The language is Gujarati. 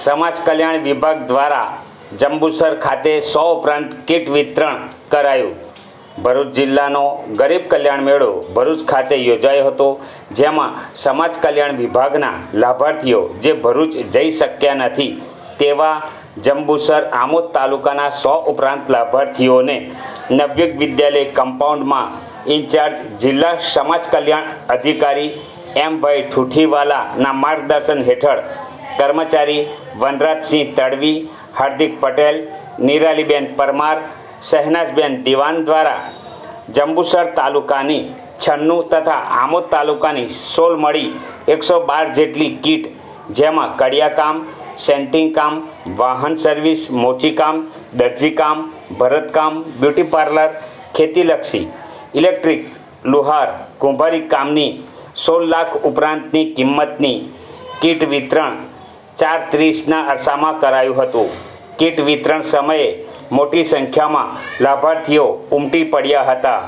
સમાજ કલ્યાણ વિભાગ દ્વારા જંબુસર ખાતે 100 ઉપરાંત કીટ વિતરણ કરાયું। ભરૂચ જિલ્લાનો ગરીબ કલ્યાણ મેળો ભરૂચ ખાતે યોજાયો હતો, જેમાં સમાજ કલ્યાણ વિભાગના લાભાર્થીઓ જે ભરૂચ જઈ શક્યા નથી તેવા જંબુસર આમોદ તાલુકાના 100 ઉપરાંત લાભાર્થીઓને નવયુગ વિદ્યાલય કમ્પાઉન્ડમાં ઇન્ચાર્જ જિલ્લા સમાજ કલ્યાણ અધિકારી એમ ભાઈ ઠુઠીવાલાના માર્ગદર્શન હેઠળ કર્મચારી વનરાજસિંહ તડવી, હાર્દિક પટેલ, નિરાલીબેન પરમાર, શહેનાજબેન દિવાન દ્વારા જંબુસર તાલુકાની 96 તથા આમોદ તાલુકાની 16 મળી 112 જેટલી કીટ, જેમાં કડિયાકામ, સેન્ટિંગ કામ, વાહન સર્વિસ, મોચીકામ, દરજીકામ, ભરતકામ, બ્યુટી પાર્લર, ખેતીલક્ષી, ઇલેક્ટ્રિક, લુહાર, કુંભારી કામની 16 લાખ ઉપરાંતની કિંમતની કીટ વિતરણ 4:30ના અરસામાં કરાયું હતું। કીટ વિતરણ સમયે મોટી સંખ્યામાં લાભાર્થીઓ ઉમટી પડ્યા હતા।